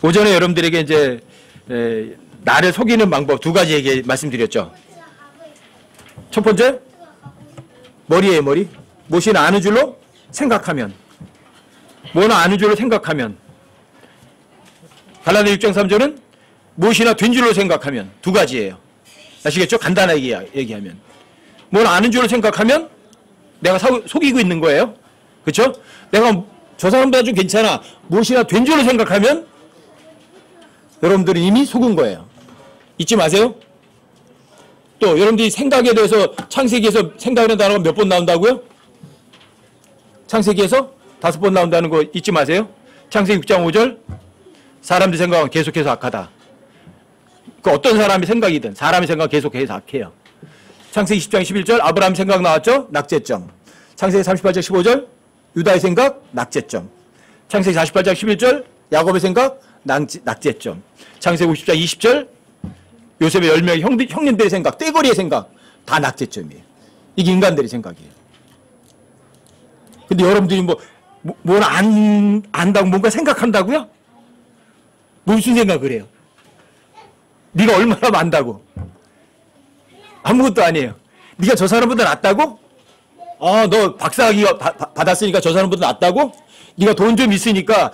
오전에 여러분들에게 이제 나를 속이는 방법 두 가지 얘기 말씀드렸죠. 첫 번째, 머리예요, 머리. 무엇이나 아는 줄로 생각하면. 뭐나 아는 줄로 생각하면. 갈라디아 6장 3절은 무엇이나 된 줄로 생각하면. 두 가지예요. 아시겠죠? 간단하게 얘기하면. 뭐나 아는 줄로 생각하면 내가 속이고 있는 거예요. 그렇죠? 내가 저 사람보다 좀 괜찮아. 무엇이나 된 줄로 생각하면 여러분들은 이미 속은 거예요. 잊지 마세요. 또 여러분들이 생각에 대해서 창세기에서 생각이라는 단어가 몇 번 나온다고요? 창세기에서 5번 나온다는 거 잊지 마세요. 창세기 6장 5절 사람들 생각은 계속해서 악하다. 그 어떤 사람의 생각이든 사람의 생각은 계속해서 악해요. 창세기 10장 11절 아브라함 생각 나왔죠? 낙제점. 창세기 38장 15절 유다의 생각 낙제점. 창세기 48장 11절 야곱의 생각 낙제점. 창세기 50장 20절 요셉의 10명의 형님들의 생각, 떼거리의 생각 다 낙제점이에요. 이게 인간들의 생각이에요. 근데 여러분들이 뭘 안다고 뭔가 생각한다고요? 무슨 생각을 해요? 네가 얼마나 안다고? 아무것도 아니에요. 네가 저 사람보다 낫다고? 너 박사학위 받았으니까 저 사람보다 낫다고? 네가 돈 좀 있으니까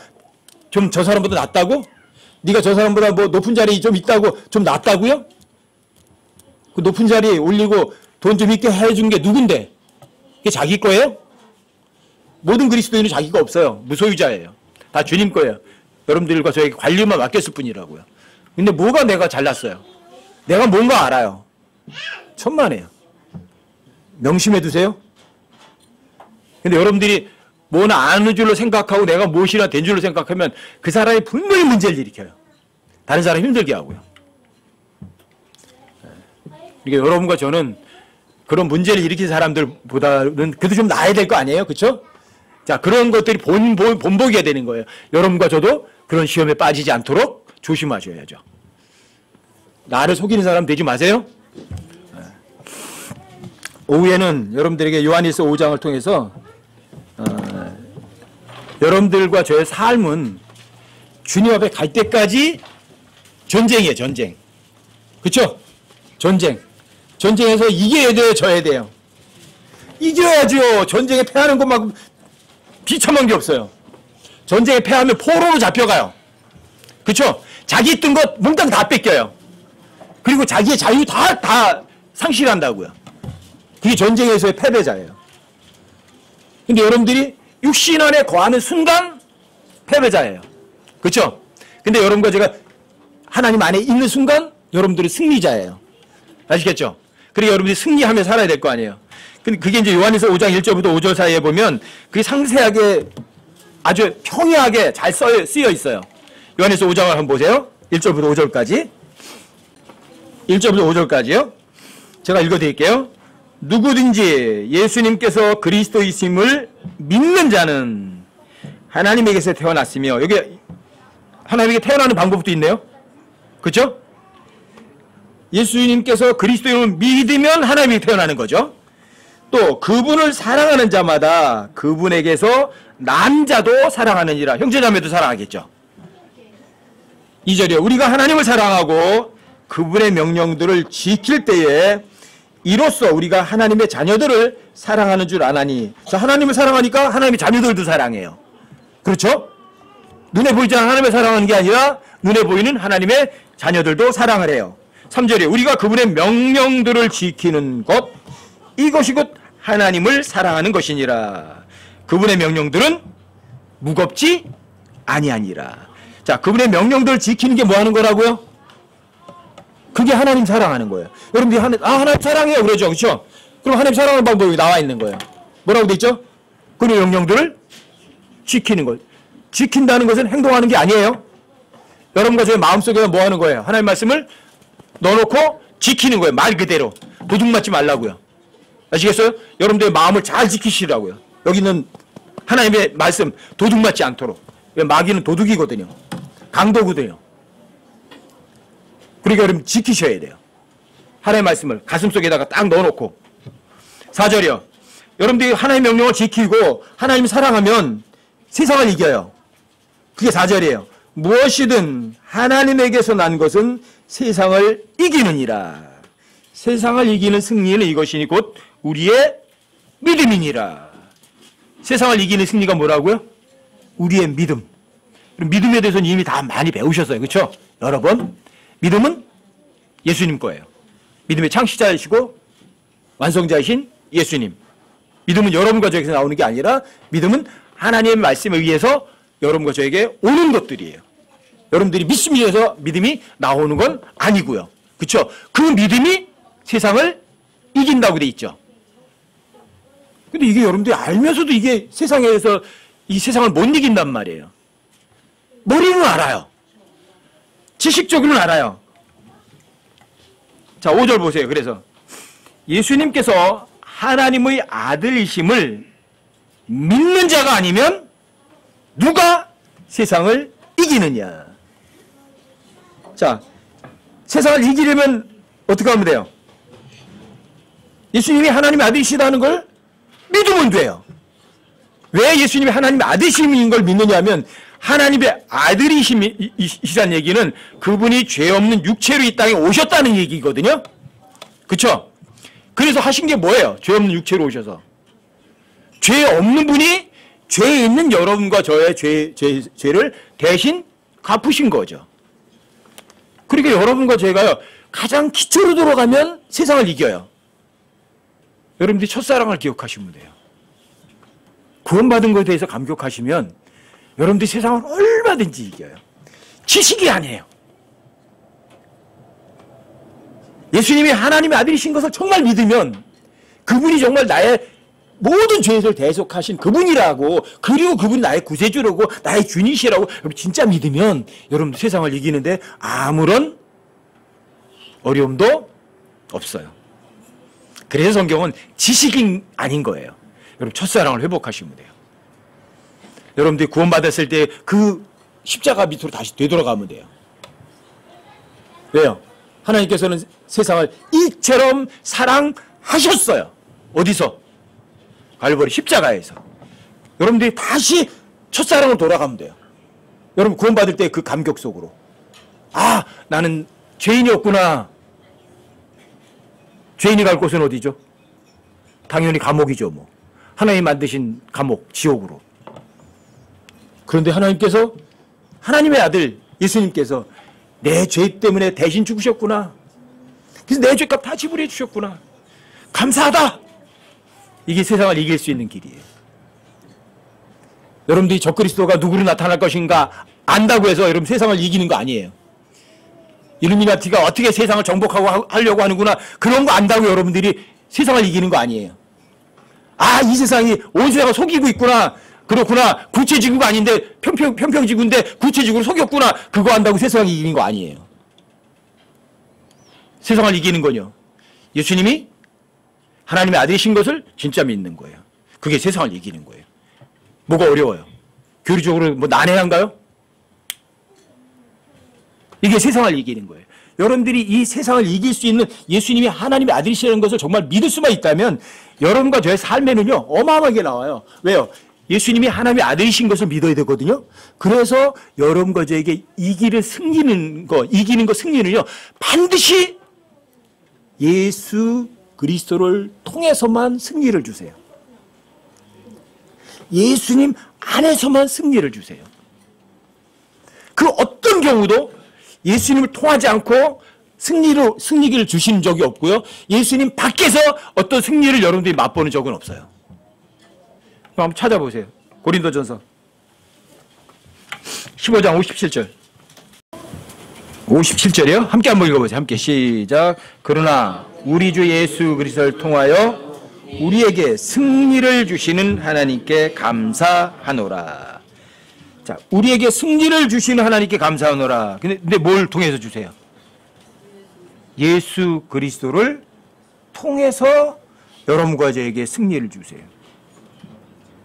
좀 저 사람보다 낫다고? 네가 저 사람보다 뭐 높은 자리에 좀 있다고 좀 낫다고요? 그 높은 자리에 올리고 돈 좀 있게 해준 게 누군데? 그게 자기 거예요? 모든 그리스도인은 자기 거 없어요. 무소유자예요. 다 주님 거예요. 여러분들과 저에게 관리만 맡겼을 뿐이라고요. 근데 뭐가 내가 잘났어요? 내가 뭔가 알아요. 천만에요. 명심해 두세요. 근데 여러분들이 뭐나 아는 줄로 생각하고 내가 무엇이나 된 줄로 생각하면 그 사람이 분명히 문제를 일으켜요. 다른 사람 힘들게 하고요. 그러니까 여러분과 저는 그런 문제를 일으킨 사람들보다는 그래도 좀 나아야 될 거 아니에요? 그렇죠? 자, 그런 것들이 본보기가 되는 거예요. 여러분과 저도 그런 시험에 빠지지 않도록 조심하셔야죠. 나를 속이는 사람 되지 마세요. 오후에는 여러분들에게 요한일서 5장을 통해서 여러분들과 저의 삶은 주님 앞에 갈 때까지 전쟁이에요. 전쟁. 그렇죠? 전쟁. 전쟁에서 이겨야 돼요. 져야 돼요. 이겨야죠. 전쟁에 패하는 것만큼 비참한 게 없어요. 전쟁에 패하면 포로로 잡혀가요. 그렇죠? 자기 있던 것 몽땅 다 뺏겨요. 그리고 자기의 자유 다 상실한다고요. 그게 전쟁에서의 패배자예요. 근데 여러분들이 육신 안에 거하는 순간 패배자예요. 그렇죠? 근데 여러분과 제가 하나님 안에 있는 순간 여러분들이 승리자예요. 아시겠죠? 그리고 여러분들이 승리하며 살아야 될 거 아니에요. 근데 그게 이제 요한일서 5장 1절부터 5절 사이에 보면 그게 상세하게 아주 평이하게 잘 쓰여 있어요. 요한일서 5장을 한번 보세요. 1절부터 5절까지. 1절부터 5절까지요. 제가 읽어드릴게요. 누구든지 예수님께서 그리스도이심을 믿는 자는 하나님에게서 태어났으며, 여기 하나님에게 태어나는 방법도 있네요. 그렇죠? 예수님께서 그리스도임을 믿으면 하나님이 태어나는 거죠. 또 그분을 사랑하는 자마다 그분에게서 난 자도 사랑하느니라. 형제자매도 사랑하겠죠. 2절이요. 우리가 하나님을 사랑하고 그분의 명령들을 지킬 때에 이로써 우리가 하나님의 자녀들을 사랑하는 줄 아나니. 자, 하나님을 사랑하니까 하나님의 자녀들도 사랑해요. 그렇죠? 눈에 보이지 않는 하나님을 사랑하는 게 아니라 눈에 보이는 하나님의 자녀들도 사랑을 해요. 3절에 우리가 그분의 명령들을 지키는 것, 이것이 곧 하나님을 사랑하는 것이니라. 그분의 명령들은 무겁지 아니하니라. 자, 그분의 명령들을 지키는 게 뭐 하는 거라고요? 그게 하나님 사랑하는 거예요. 여러분들이 하나님 사랑해요 그러죠. 그렇죠? 그럼 하나님 사랑하는 방법이 나와 있는 거예요. 뭐라고 돼 있죠? 그분의 명령들을 지키는 것. 지킨다는 것은 행동하는 게 아니에요. 여러분과 저의 마음속에 뭐 하는 거예요? 하나님 말씀을 넣어놓고 지키는 거예요. 말 그대로. 도둑 맞지 말라고요. 아시겠어요? 여러분들의 마음을 잘 지키시라고요. 여기는 하나님의 말씀 도둑 맞지 않도록. 마귀는 도둑이거든요. 강도거든요. 그러니까 여러분 지키셔야 돼요. 하나님의 말씀을 가슴속에다가 딱 넣어놓고. 4절이요. 여러분들이 하나님의 명령을 지키고 하나님을 사랑하면 세상을 이겨요. 그게 4절이에요. 무엇이든 하나님에게서 난 것은 세상을 이기느니라. 세상을 이기는 승리는 이것이니 곧 우리의 믿음이니라. 세상을 이기는 승리가 뭐라고요? 우리의 믿음. 믿음에 대해서는 이미 다 많이 배우셨어요. 그렇죠? 여러 번. 믿음은 예수님 거예요. 믿음의 창시자이시고 완성자이신 예수님. 믿음은 여러분과 저에게서 나오는 게 아니라 믿음은 하나님의 말씀에 의해서 여러분과 저에게 오는 것들이에요. 여러분들이 믿음이 해서 믿음이 나오는 건 아니고요. 그렇죠? 그 믿음이 세상을 이긴다고 돼 있죠. 근데 이게 여러분들이 알면서도 이게 세상에서 이 세상을 못 이긴단 말이에요. 머리는 알아요. 지식적으로는 알아요. 자, 5절 보세요. 그래서 예수님께서 하나님의 아들이심을 믿는 자가 아니면 누가 세상을 이기느냐. 자, 세상을 이기려면 어떻게 하면 돼요? 예수님이 하나님의 아들이시다는 걸 믿으면 돼요. 왜 예수님이 하나님의 아들이신 걸 믿느냐 하면 하나님의 아들이시라는 얘기는 그분이 죄 없는 육체로 이 땅에 오셨다는 얘기거든요. 그렇죠? 그래서 하신 게 뭐예요? 죄 없는 육체로 오셔서. 죄 없는 분이 죄 있는 여러분과 저의 죄를 대신 갚으신 거죠. 그러니까 여러분과 제가요, 가장 기초로 돌아가면 세상을 이겨요. 여러분들이 첫사랑을 기억하시면 돼요. 구원받은 것에 대해서 감격하시면 여러분들이 세상을 얼마든지 이겨요. 지식이 아니에요. 예수님이 하나님의 아들이신 것을 정말 믿으면 그분이 정말 나의 모든 죄를 대속하신 그분이라고, 그리고 그분이 나의 구세주라고, 나의 주님이시라고 여러분 진짜 믿으면 여러분들 세상을 이기는데 아무런 어려움도 없어요. 그래서 성경은 지식이 아닌 거예요. 여러분 첫사랑을 회복하시면 돼요. 여러분들이 구원받았을 때 그 십자가 밑으로 다시 되돌아가면 돼요. 왜요? 하나님께서는 세상을 이처럼 사랑하셨어요. 어디서? 갈보리 십자가에서. 여러분들이 다시 첫사랑으로 돌아가면 돼요. 여러분 구원받을 때 그 감격 속으로. 아, 나는 죄인이었구나. 죄인이 갈 곳은 어디죠? 당연히 감옥이죠. 뭐 하나님 만드신 감옥, 지옥으로. 그런데 하나님께서, 하나님의 아들 예수님께서 내 죄 때문에 대신 죽으셨구나. 그래서 내 죄값 다 지불해 주셨구나. 감사하다. 이게 세상을 이길 수 있는 길이에요. 여러분들이 적그리스도가 누구로 나타날 것인가 안다고 해서 여러분 세상을 이기는 거 아니에요. 일루미나티가 어떻게 세상을 정복하고 하려고 하는구나, 그런 거 안다고 여러분들이 세상을 이기는 거 아니에요. 아, 이 세상이 온 세상을 속이고 있구나. 그렇구나. 구체지구가 아닌데 평평지구인데 구체지구로 속였구나. 그거 안다고 세상을 이기는 거 아니에요. 세상을 이기는 거요, 예수님이 하나님의 아들이신 것을 진짜 믿는 거예요. 그게 세상을 이기는 거예요. 뭐가 어려워요? 교리적으로 뭐 난해한가요? 이게 세상을 이기는 거예요. 여러분들이 이 세상을 이길 수 있는 예수님이 하나님의 아들이시라는 것을 정말 믿을 수만 있다면 여러분과 저의 삶에는요 어마어마하게 나와요. 왜요? 예수님이 하나님의 아들이신 것을 믿어야 되거든요. 그래서 여러분과 저에게 이기는 거 승리는요 반드시 예수 그리스도를 통해서만 승리를 주세요. 예수님 안에서만 승리를 주세요. 그 어떤 경우도 예수님을 통하지 않고 승리를 주신 적이 없고요. 예수님 밖에서 어떤 승리를 여러분들이 맛보는 적은 없어요. 한번 찾아보세요. 고린도전서 15장 57절. 57절이요? 함께 한번 읽어보세요. 함께 시작. 그러나 우리 주 예수 그리스도를 통하여 우리에게 승리를 주시는 하나님께 감사하노라. 자, 우리에게 승리를 주시는 하나님께 감사하노라. 근데 뭘 통해서 주세요? 예수 그리스도를 통해서 여러분과 저에게 승리를 주세요.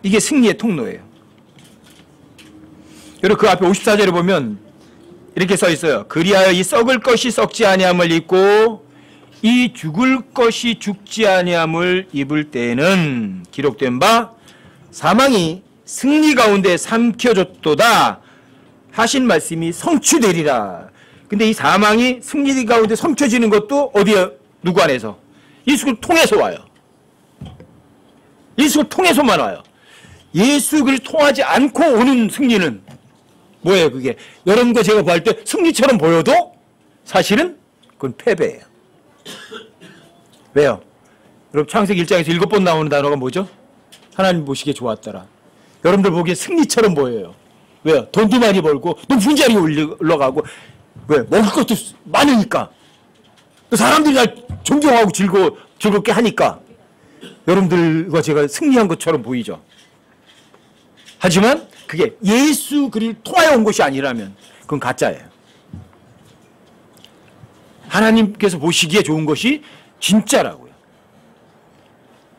이게 승리의 통로예요. 여러분 그 앞에 54절에 보면 이렇게 써 있어요. 그리하여 이 썩을 것이 썩지 아니함을 입고 이 죽을 것이 죽지 아니함을 입을 때에는 기록된 바 사망이 승리 가운데 삼켜졌도다. 하신 말씀이 성취되리라. 근데 이 사망이 승리 가운데 성취지는 것도 어디에, 누구 안에서? 예수를 통해서 와요. 예수를 통해서만 와요. 예수를 통하지 않고 오는 승리는 뭐예요? 그게 여러분과 제가 볼 때 승리처럼 보여도 사실은 그건 패배예요. 왜요? 여러분 창세기 1장에서 7번 나오는 단어가 뭐죠? 하나님 보시기에 좋았더라. 여러분들 보기에 승리처럼 보여요. 왜요? 돈도 많이 벌고 높은 자리에 올라가고, 왜? 먹을 것도 많으니까, 또 사람들이 날 존경하고 즐겁게 하니까 여러분들과 제가 승리한 것처럼 보이죠. 하지만 그게 예수 그리스도를 통하여 온 것이 아니라면 그건 가짜예요. 하나님께서 보시기에 좋은 것이 진짜라고요.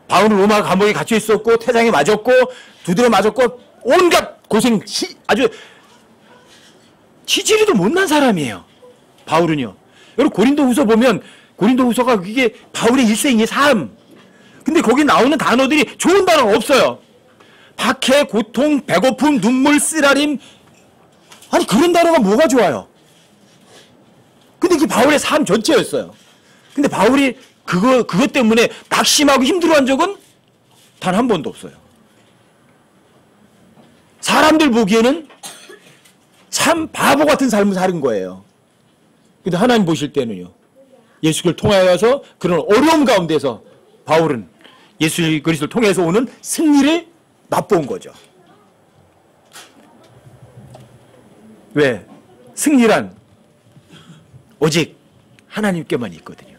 바울은 로마 감옥에 갇혀 있었고 태장에 맞았고 두드려 맞았고 온갖 고생, 아주 치질이도 못난 사람이에요. 바울은요. 여러분 고린도후서 보면 고린도후서가 그게 바울의 일생의 삶. 근데 거기 나오는 단어들이 좋은 단어가 없어요. 박해, 고통, 배고픔, 눈물, 쓰라림. 아니 그런 단어가 뭐가 좋아요? 근데 그게 바울의 삶 전체였어요. 근데 바울이 그것 때문에 낙심하고 힘들어한 적은 단 한 번도 없어요. 사람들 보기에는 참 바보 같은 삶을 사는 거예요. 근데 하나님 보실 때는요, 예수를 통하여서 그런 어려움 가운데서 바울은 예수 그리스도를 통해서 오는 승리를 맛본 거죠. 왜? 승리란 오직 하나님께만 있거든요.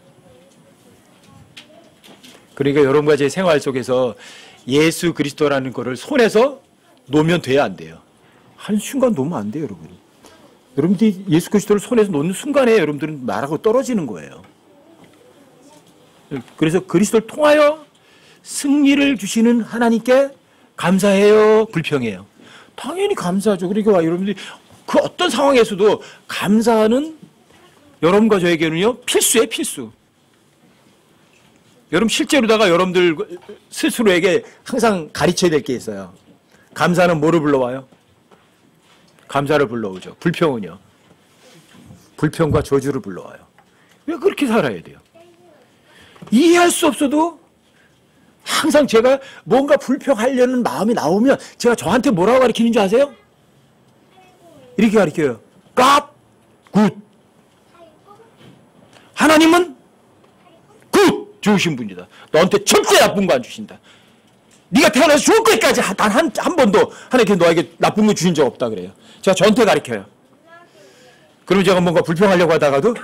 그러니까 여러분과 제 생활 속에서 예수 그리스도라는 것을 손에서 놓으면 돼야 안 돼요. 한순간 놓으면 안 돼요, 여러분. 여러분들이 예수 그리스도를 손에서 놓는 순간에 여러분들은 나라고 떨어지는 거예요. 그래서 그리스도를 통하여 승리를 주시는 하나님께 감사해요, 불평해요? 당연히 감사하죠. 그러니까 여러분들이 그 어떤 상황에서도 감사하는 여러분과 저에게는요, 필수예요, 필수. 여러분 실제로다가 여러분들 스스로에게 항상 가르쳐야 될 게 있어요. 감사는 뭐를 불러와요? 감사를 불러오죠. 불평은요? 불평과 저주를 불러와요. 왜 그렇게 살아야 돼요? 이해할 수 없어도 항상 제가 뭔가 불평하려는 마음이 나오면 제가 저한테 뭐라고 가르치는 줄 아세요? 이렇게 가르쳐요. God, good. 하나님은 good, 좋으신 분이다. 너한테 절대 나쁜 거 안 주신다. 네가 태어나서 죽을 때까지 단 한 번도 하나님께서 너에게 나쁜 거 주신 적 없다 그래요. 제가 저한테 가르쳐요. 그러면 제가 뭔가 불평하려고 하다가도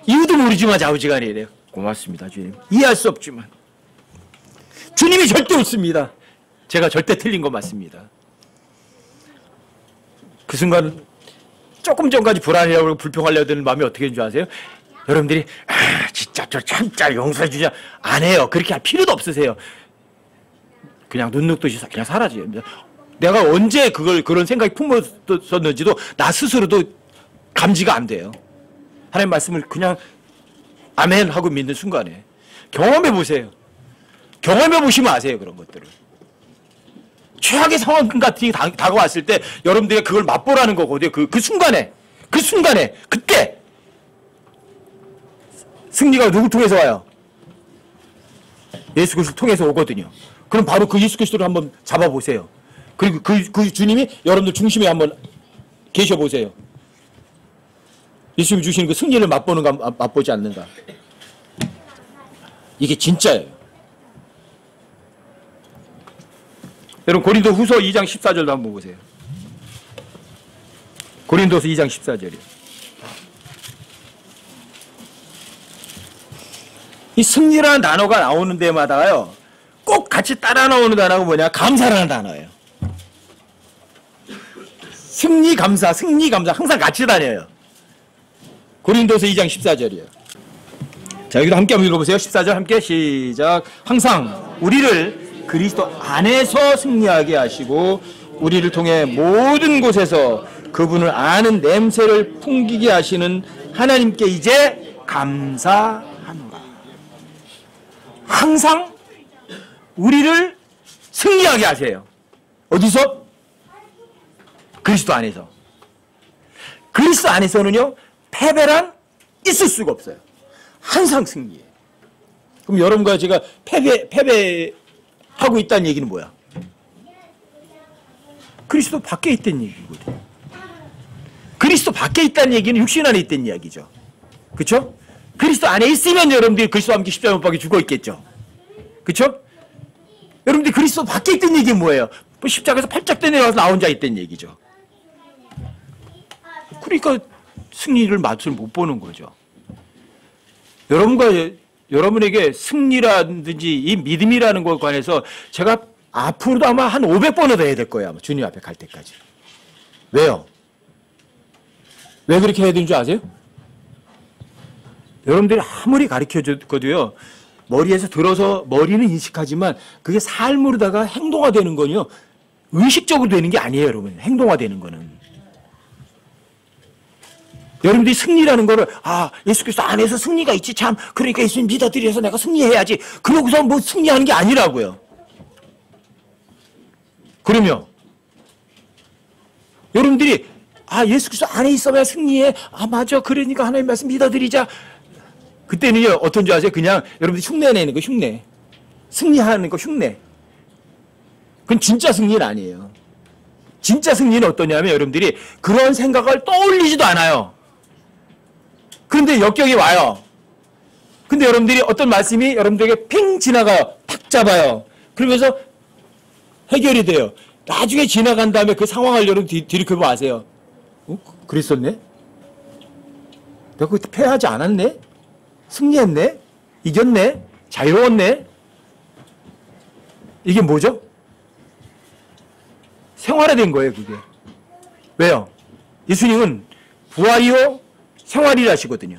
이유도 모르지만 좌우지간이 이래요. 고맙습니다, 주님. 이해할 수 없지만 주님이 절대 옳습니다. 제가 절대 틀린 거 맞습니다. 그 순간 조금 전까지 불안해하고 불평하려고 드는 마음이 어떻게 되는 줄 아세요? 여러분들이 진짜 저 참자 용서해 주자 안 해요. 그렇게 할 필요도 없으세요. 그냥 눈 녹듯이 그냥 사라져요. 내가 언제 그런 생각이 품었었는지도 나 스스로도 감지가 안 돼요. 하나님 말씀을 그냥 아멘 하고 믿는 순간에 경험해 보세요. 경험해 보시면 아세요, 그런 것들을. 최악의 상황 같은 게 다가왔을 때 여러분들이 그걸 맛보라는 거거든요. 그 순간에 그때 승리가 누굴 통해서 와요? 예수 그리스도를 통해서 오거든요. 그럼 바로 그 예수 그리스도를 한번 잡아보세요. 그리고 그 주님이 여러분들 중심에 한번 계셔보세요. 예수님이 주시는 그 승리를 맛보는가 맛보지 않는가. 이게 진짜예요. 여러분 고린도 후서 2장 14절도 한번 보세요. 고린도서 2장 14절이요. 이 승리라는 단어가 나오는 데마다요, 꼭 같이 따라 나오는 단어가 뭐냐? 감사라는 단어예요. 승리 감사 항상 같이 다녀요. 고린도서 2장 14절이에요. 자, 여기도 함께 한번 읽어보세요. 14절 함께 시작. 항상 우리를 그리스도 안에서 승리하게 하시고 우리를 통해 모든 곳에서 그분을 아는 냄새를 풍기게 하시는 하나님께 이제 감사하노라. 항상 우리를 승리하게 하세요. 어디서? 그리스도 안에서. 그리스도 안에서는요, 패배란 있을 수가 없어요. 항상 승리예요. 그럼 여러분과 제가 패배하고 있다는 얘기는 뭐야? 그리스도 밖에 있다는 얘기거든요. 그리스도 밖에 있다는 얘기는 육신 안에 있다는 이야기죠. 그렇죠? 그리스도 안에 있으면 여러분들이 그리스도와 함께 십자가 못 박혀 죽어 있겠죠. 그렇죠? 여러분들이 그리스도 밖에 있다는 얘기는 뭐예요? 십자가에서 팔짝 내려와서 나 혼자 있다는 얘기죠. 그러니까 승리를 맛을 못 보는 거죠. 여러분에게 승리라든지 이 믿음이라는 것에 관해서 제가 앞으로도 아마 한 500번은 더 해야 될 거예요. 아마 주님 앞에 갈 때까지. 왜요? 왜 그렇게 해야 되는 줄 아세요? 여러분들이 아무리 가르쳐줘도요, 머리에서 들어서 머리는 인식하지만 그게 삶으로다가 행동화되는 건요, 의식적으로 되는 게 아니에요, 여러분. 행동화되는 거는. 여러분들이 승리라는 거를, 아, 예수 그리스도 안에서 승리가 있지, 참. 그러니까 예수님 믿어드려서 내가 승리해야지. 그러고서 뭐 승리하는 게 아니라고요. 그러면, 여러분들이, 아, 예수 그리스도 안에 있어야 승리해. 아, 맞아. 그러니까 하나님 말씀 믿어드리자. 그때는요, 어떤 줄 아세요? 그냥 여러분들이 흉내 내는 거, 흉내. 승리하는 거, 흉내. 그건 진짜 승리는 아니에요. 진짜 승리는 어떠냐면 여러분들이 그런 생각을 떠올리지도 않아요. 그런데 역경이 와요. 근데 여러분들이 어떤 말씀이 여러분들에게 핑 지나가요. 탁 잡아요. 그러면서 해결이 돼요. 나중에 지나간 다음에 그 상황을 여러분 뒤를 아세요. 그랬었네? 내가 그때 패하지 않았네? 승리했네? 이겼네? 자유로웠네? 이게 뭐죠? 생활화된 거예요, 그게. 왜요? 예수님은 부활이요, 생활이라 하시거든요.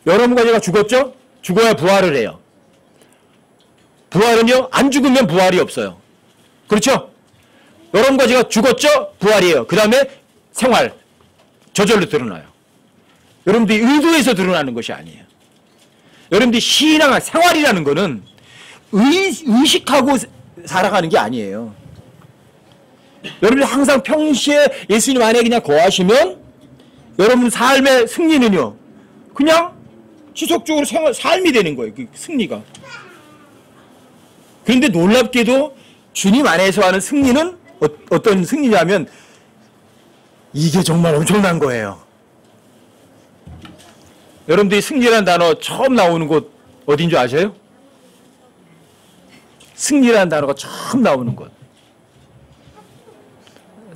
여러분과 제가 죽었죠? 죽어야 부활을 해요. 부활은요, 안 죽으면 부활이 없어요. 그렇죠? 여러분과 제가 죽었죠? 부활이에요. 그 다음에 생활. 저절로 드러나요. 여러분들이 의도해서 드러나는 것이 아니에요. 여러분들이 신앙, 생활이라는 거는 의식하고 살아가는 게 아니에요. 여러분이 항상 평시에 예수님 안에 그냥 거하시면 여러분 삶의 승리는요, 그냥 지속적으로 삶이 되는 거예요. 그 승리가. 그런데 놀랍게도 주님 안에서 하는 승리는 어떤 승리냐면 이게 정말 엄청난 거예요. 여러분들이 승리라는 단어 처음 나오는 곳 어딘 줄 아세요? 승리라는 단어가 처음 나오는 곳.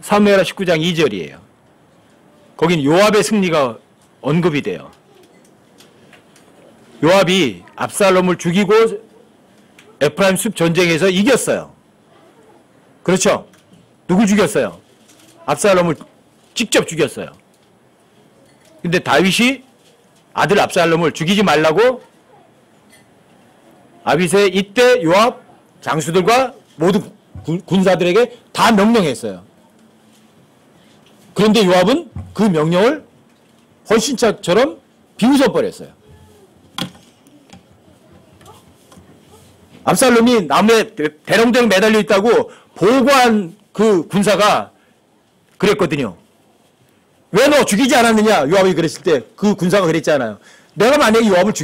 사무엘하 19장 2절이에요. 거긴 요압의 승리가 언급이 돼요. 요압이 압살롬을 죽이고 에프라임 숲 전쟁에서 이겼어요. 그렇죠? 누구 죽였어요? 압살롬을 직접 죽였어요. 근데 다윗이 아들 압살롬을 죽이지 말라고 아비새 이때 요압 장수들과 모든 군사들에게 다 명령했어요. 그런데 요압은 그 명령을 헌신처럼 비웃어버렸어요. 압살롬이 나무에 대롱대롱 매달려 있다고 보고한 그 군사가 그랬거든요. 왜 너 죽이지 않았느냐? 요압이 그랬을 때 그 군사가 그랬잖아요. 내가 만약에 요압을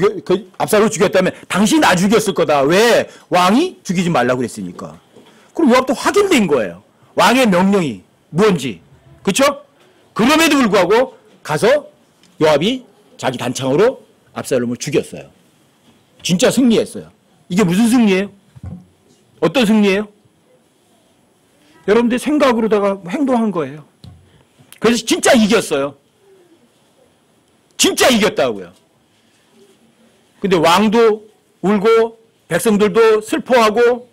압살롬을 죽였다면 당신이 나 죽였을 거다. 왜? 왕이 죽이지 말라고 그랬으니까. 그럼 요압도 확인된 거예요. 왕의 명령이 뭔지. 그렇죠? 그럼에도 불구하고 가서 요압이 자기 단창으로 압살롬을 죽였어요. 진짜 승리했어요. 이게 무슨 승리예요? 어떤 승리예요? 여러분들 생각으로다가 행동한 거예요. 그래서 진짜 이겼어요. 진짜 이겼다고요. 근데 왕도 울고 백성들도 슬퍼하고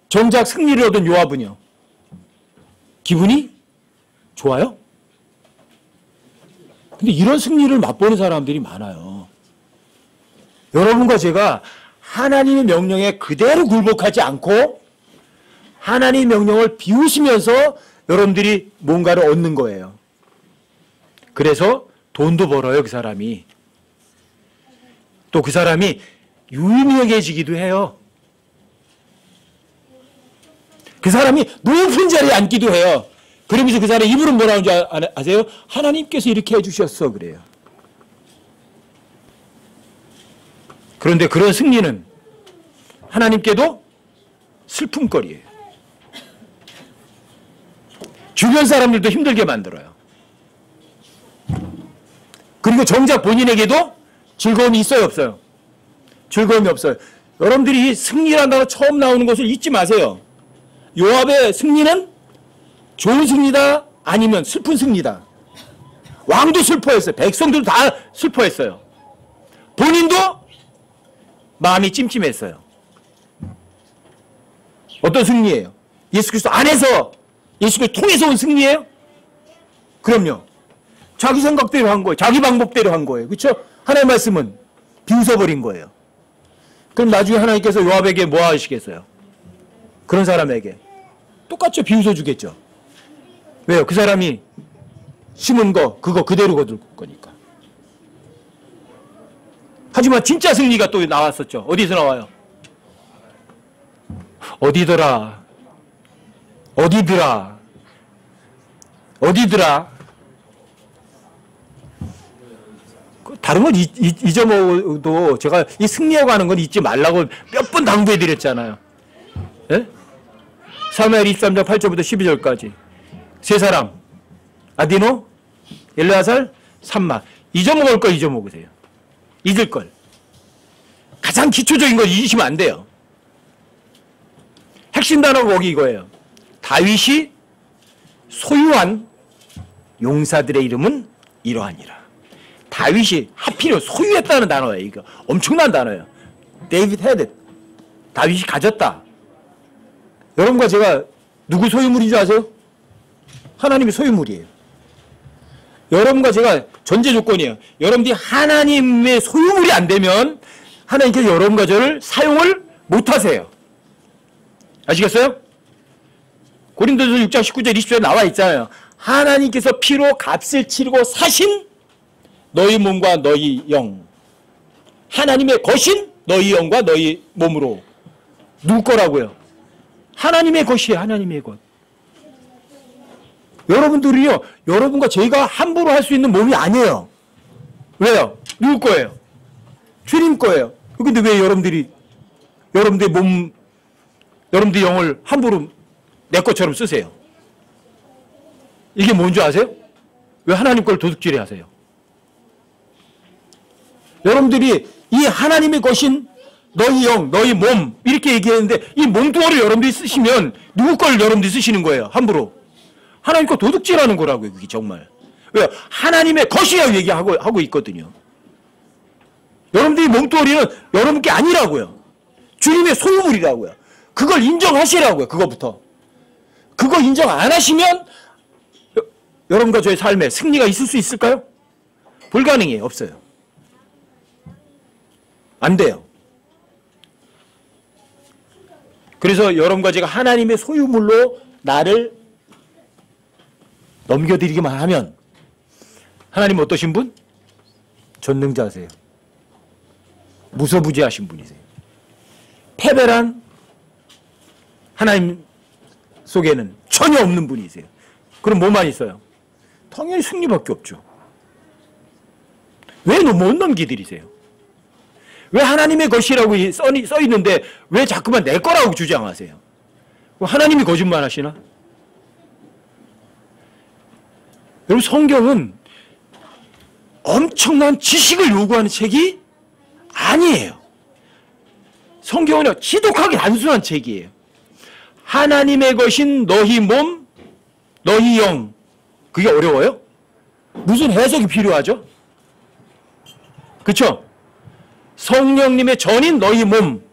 정작 승리를 얻은 요압은요, 기분이 좋아요? 근데 이런 승리를 맛보는 사람들이 많아요. 여러분과 제가 하나님의 명령에 그대로 굴복하지 않고 하나님의 명령을 비우시면서 여러분들이 뭔가를 얻는 거예요. 그래서 돈도 벌어요, 그 사람이. 또 그 사람이 유명해지기도 해요. 그 사람이 높은 자리에 앉기도 해요. 그러면서 그 사람 입으로 뭐라는 줄 아세요? 하나님께서 이렇게 해주셨어 그래요. 그런데 그런 승리는 하나님께도 슬픔거리예요. 주변 사람들도 힘들게 만들어요. 그리고 정작 본인에게도 즐거움이 있어요, 없어요? 즐거움이 없어요. 여러분들이 승리라는 단어 처음 나오는 것을 잊지 마세요. 요압의 승리는 좋은 승리다 아니면 슬픈 승리다. 왕도 슬퍼했어요. 백성들도 다 슬퍼했어요. 본인도 마음이 찜찜했어요. 어떤 승리예요? 예수 그리스도 안에서 예수 그리스도 통해서 온 승리예요? 그럼요. 자기 생각대로 한 거예요. 자기 방법대로 한 거예요. 그렇죠? 하나님의 말씀은 비웃어버린 거예요. 그럼 나중에 하나님께서 요압에게 뭐 하시겠어요? 그런 사람에게 똑같죠. 비웃어주겠죠. 왜요? 그 사람이 심은 거 그거 그대로 거둘 거니까. 하지만 진짜 승리가 또 나왔었죠. 어디서 나와요? 어디더라? 어디더라? 어디더라? 다른 건 잊어먹어도 제가 이 승리하고 하는 건 잊지 말라고 몇 번 당부해 드렸잖아요. 예? 사무엘 23장 8절부터 12절까지 세 사람 아디노, 엘르아살, 삼마 잊어먹을 거 잊어먹으세요. 잊을 걸. 가장 기초적인 거 잊으시면 안 돼요. 핵심 단어가 거기 이거예요. 다윗이 소유한 용사들의 이름은 이러하니라. 다윗이 하필이면 소유했다는 단어예요. 이거 엄청난 단어예요. 데이비드 헤드. 다윗이 가졌다. 여러분과 제가 누구 소유물인 줄 아세요? 하나님의 소유물이에요. 여러분과 제가 전제 조건이에요. 여러분들이 하나님의 소유물이 안 되면 하나님께서 여러분과 저를 사용을 못 하세요. 아시겠어요? 고린도서 6장 19절 20절에 나와 있잖아요. 하나님께서 피로 값을 치르고 사신 너희 몸과 너희 영, 하나님의 것인 너희 영과 너희 몸으로. 누구 거라고요? 하나님의 것이에요. 하나님의 것. 여러분들이요, 여러분과 저희가 함부로 할 수 있는 몸이 아니에요. 왜요? 누구 거예요? 주님 거예요. 근데 왜 여러분들의 몸, 여러분들의 영을 함부로 내 것처럼 쓰세요? 이게 뭔지 아세요? 왜 하나님 걸 도둑질해 하세요? 여러분들이 이 하나님의 것인 너희 영, 너희 몸 이렇게 얘기했는데 이 몸뚱어를 여러분들이 쓰시면 누구 걸 여러분들이 쓰시는 거예요? 함부로. 하나님 거 도둑질하는 거라고요. 그게 정말. 왜요? 하나님의 것이야 얘기하고 있거든요. 여러분들이 몸뚱어리는 여러분께 아니라고요. 주님의 소유물이라고요. 그걸 인정하시라고요. 그거부터. 그거 인정 안 하시면 여러분과 저의 삶에 승리가 있을 수 있을까요? 불가능해요. 없어요. 안 돼요. 그래서 여러분과 제가 하나님의 소유물로 나를 넘겨드리기만 하면 하나님 어떠신 분? 전능자세요. 무소부지하신 분이세요. 패배란 하나님 속에는 전혀 없는 분이세요. 그럼 뭐만 있어요? 당연히 승리밖에 없죠. 왜 못 넘기드리세요? 왜 하나님의 것이라고 써 있는데 왜 자꾸만 내 거라고 주장하세요? 하나님이 거짓말 하시나? 여러분, 성경은 엄청난 지식을 요구하는 책이 아니에요. 성경은요, 지독하게 단순한 책이에요. 하나님의 것인 너희 몸, 너희 영. 그게 어려워요? 무슨 해석이 필요하죠? 그렇죠? 성령님의 전인 너희 몸.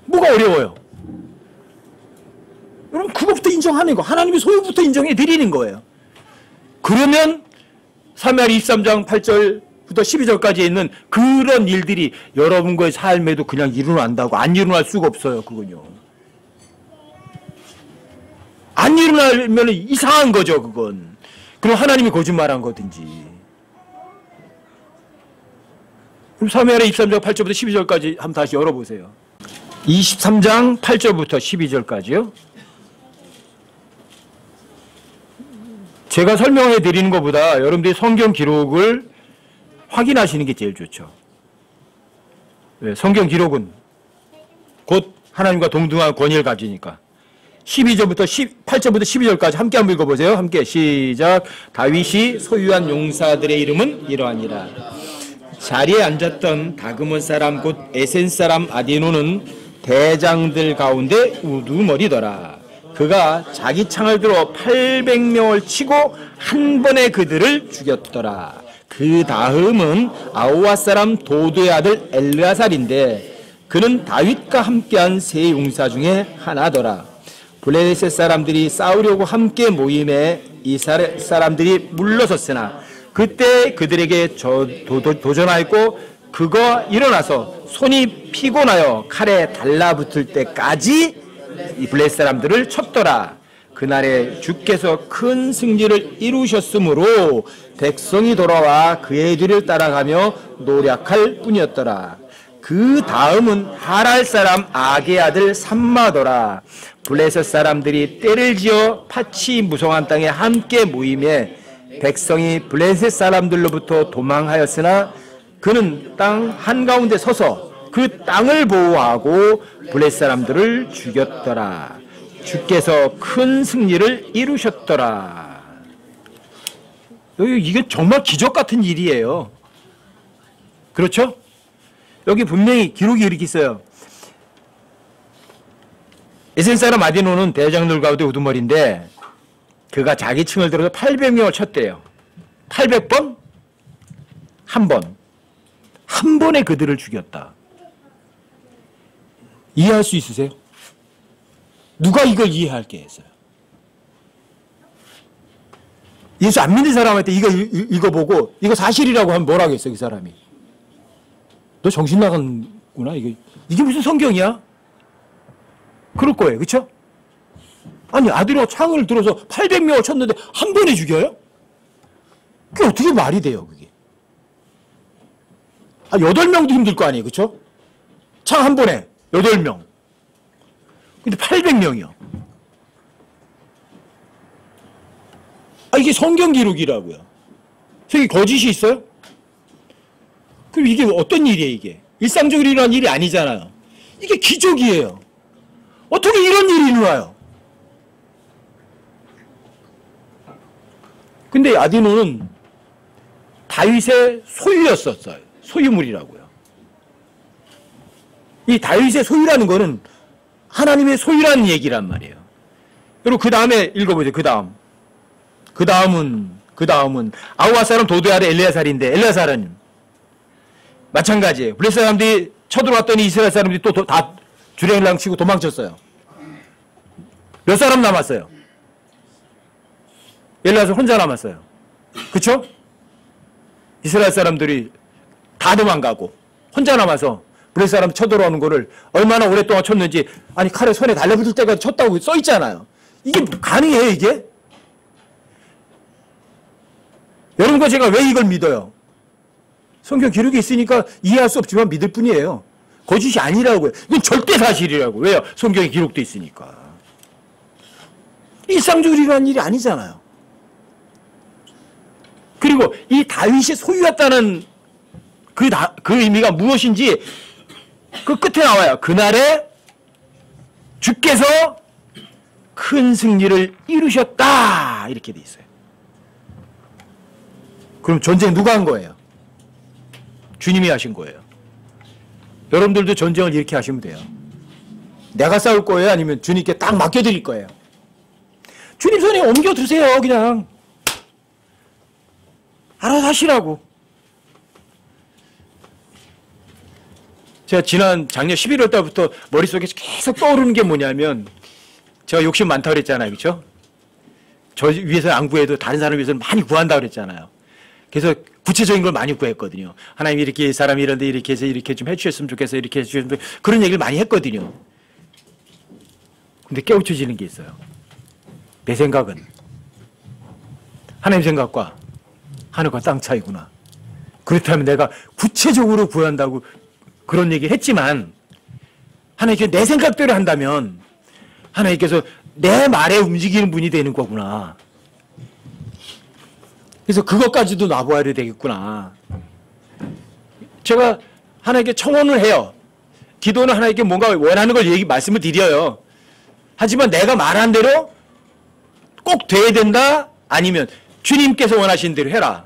뭐가 어려워요? 여러분, 그것부터 인정하는 거. 하나님의 소유부터 인정해 드리는 거예요. 그러면 사무엘 23장 8절부터 12절까지 있는 그런 일들이 여러분과의 삶에도 그냥 일어난다고. 안 일어날 수가 없어요. 그건요. 안 일어나면 이상한 거죠. 그건. 그럼 하나님이 거짓말한 거든지. 그럼 사무엘의 23장 8절부터 12절까지 한번 다시 열어보세요. 23장 8절부터 12절까지요. 제가 설명해 드리는 것보다 여러분들이 성경 기록을 확인하시는 게 제일 좋죠. 왜? 성경 기록은 곧 하나님과 동등한 권위를 가지니까. 8절부터 12절까지 함께 한번 읽어보세요. 함께 시작. 다윗이 소유한 용사들의 이름은 이러하니라. 자리에 앉았던 다그몬 사람 곧 에센 사람 아디노는 대장들 가운데 우두머리더라. 그가 자기 창을 들어 800명을 치고 한 번에 그들을 죽였더라. 그 다음은 아우와 사람 도도의 아들 엘르아살인데 그는 다윗과 함께한 세 용사 중에 하나더라. 블레셋 사람들이 싸우려고 함께 모임에 이스라엘 사람들이 물러섰으나 그때 그들에게 도전하였고 그가 일어나서 손이 피곤하여 칼에 달라붙을 때까지 이 블레셋 사람들을 쳤더라. 그날에 주께서 큰 승리를 이루셨으므로 백성이 돌아와 그의 뒤를 따라가며 노력할 뿐이었더라. 그 다음은 하랄 사람 아게 아들 삼마더라. 블레셋 사람들이 때를 지어 팥이 무성한 땅에 함께 모임에 백성이 블레셋 사람들로부터 도망하였으나 그는 땅 한가운데 서서 그 땅을 보호하고 블레셋 사람들을 죽였더라. 주께서 큰 승리를 이루셨더라. 이게 정말 기적 같은 일이에요. 그렇죠? 여기 분명히 기록이 이렇게 있어요. 에센 사람 아디노는 대장들 가운데 우두머리인데 그가 자기 층을 들어서 800명을 쳤대요. 800번? 한 번. 한 번에 그들을 죽였다. 이해할 수 있으세요? 누가 이걸 이해할 게 있어요? 예수 안 믿는 사람한테 이거 보고 이거 사실이라고 하면 뭐라고 했어, 이 사람이? 너 정신 나갔구나. 이게 무슨 성경이야? 그럴 거예요. 그렇죠? 아니, 아들이가 창을 들어서 800명을 쳤는데 한 번에 죽여요? 그게 어떻게 말이 돼요, 그게? 8명도 힘들 거 아니에요. 그렇죠? 창 한 번에 8명. 근데 800명이요. 이게 성경 기록이라고요. 여기 거짓이 있어요? 그럼 이게 어떤 일이에요, 이게? 일상적으로 일어난 일이 아니잖아요. 이게 기적이에요. 어떻게 이런 일이 일어나요? 근데 아디노는 다윗의 소유였었어요. 소유물이라고요. 이 다윗의 소유라는 거는 하나님의 소유라는 얘기란 말이에요. 그리고 그 다음에 읽어보세요. 그 다음은 아우와 사람 도도의 아들 엘르아살인데 엘르아살은 마찬가지예요. 블레셋 사람들이 쳐들어왔더니 이스라엘 사람들이 또 다 주랭랑 치고 도망쳤어요. 몇 사람 남았어요? 엘르아살 혼자 남았어요. 그쵸? 이스라엘 사람들이 다 도망가고 혼자 남아서 블레셋 사람 쳐들어오는 거를 얼마나 오랫동안 쳤는지, 아니 칼에 손에 달라붙을 때까지 쳤다고 써있잖아요. 이게 가능해요, 이게? 여러분과 제가 왜 이걸 믿어요? 성경 기록이 있으니까 이해할 수 없지만 믿을 뿐이에요. 거짓이 아니라고요. 이건 절대 사실이라고. 왜요? 성경에 기록돼 있으니까. 일상적으로 일어난 일이 아니잖아요. 그리고 이 다윗이 소유했다는 그 의미가 무엇인지 그 끝에 나와요. 그날에 주께서 큰 승리를 이루셨다. 이렇게 돼 있어요. 그럼 전쟁 누가 한 거예요? 주님이 하신 거예요. 여러분들도 전쟁을 이렇게 하시면 돼요. 내가 싸울 거예요? 아니면 주님께 딱 맡겨드릴 거예요? 주님 손에 옮겨두세요. 그냥 알아서 하시라고. 제가 작년 11월 달부터 머릿속에 계속 떠오르는 게 뭐냐면, 제가 욕심 많다고 그랬잖아요. 그렇죠? 저 위해서 안 구해도 다른 사람 위해서는 많이 구한다고 그랬잖아요. 그래서 구체적인 걸 많이 구했거든요. 하나님 이렇게 사람이 이런데 이렇게 해서 이렇게 좀 해주셨으면 좋겠어요. 이렇게 해주셨으면 좋겠어요. 그런 얘기를 많이 했거든요. 근데 깨우쳐지는 게 있어요. 내 생각은 하나님 생각과 하늘과 땅 차이구나. 그렇다면 내가 구체적으로 구한다고 그런 얘기 했지만, 하나님께서 내 생각대로 한다면 하나님께서 내 말에 움직이는 분이 되는 거구나. 그래서 그것까지도 놔봐야 되겠구나. 제가 하나님께 청혼을 해요. 기도는 하나님께 뭔가 원하는 걸 말씀을 드려요. 하지만 내가 말한 대로 꼭 돼야 된다? 아니면 주님께서 원하시는 대로 해라.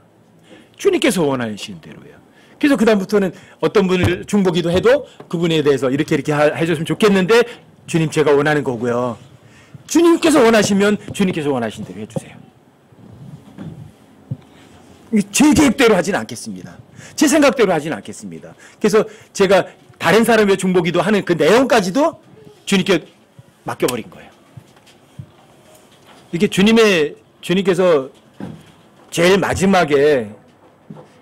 주님께서 원하시는 대로요. 그래서 그다음부터는 어떤 분을 중보기도 해도 그분에 대해서 이렇게 해줬으면 좋겠는데 주님 제가 원하는 거고요. 주님께서 원하시면 주님께서 원하신 대로 해주세요. 제 계획대로 하진 않겠습니다. 제 생각대로 하진 않겠습니다. 그래서 제가 다른 사람의 중보기도 하는 그 내용까지도 주님께 맡겨버린 거예요. 이게 주님께서 제일 마지막에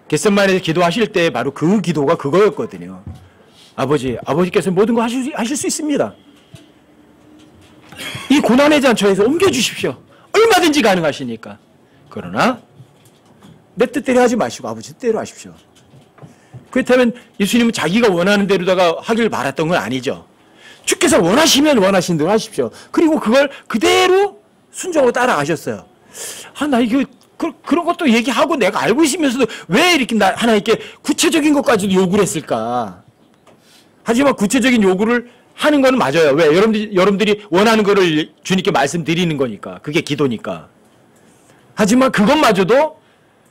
겟세마네에서 기도하실 때 바로 그 기도가 그거였거든요. 아버지께서 모든 거 하실 수 있습니다. 이 고난의 잔처에서 옮겨주십시오. 얼마든지 가능하시니까. 그러나 내 뜻대로 하지 마시고 아버지 뜻대로 하십시오. 그렇다면 예수님은 자기가 원하는 대로다가 하길 바랐던 건 아니죠. 주께서 원하시면 원하신 대로 하십시오. 그리고 그걸 그대로 순종으로 따라가셨어요. 나 이거 그런 것도 얘기하고 내가 알고 있으면서도 왜 이렇게 하나님께 구체적인 것까지도 요구를 했을까? 하지만 구체적인 요구를 하는 건 맞아요. 왜? 여러분들이 원하는 거를 주님께 말씀드리는 거니까. 그게 기도니까. 하지만 그것마저도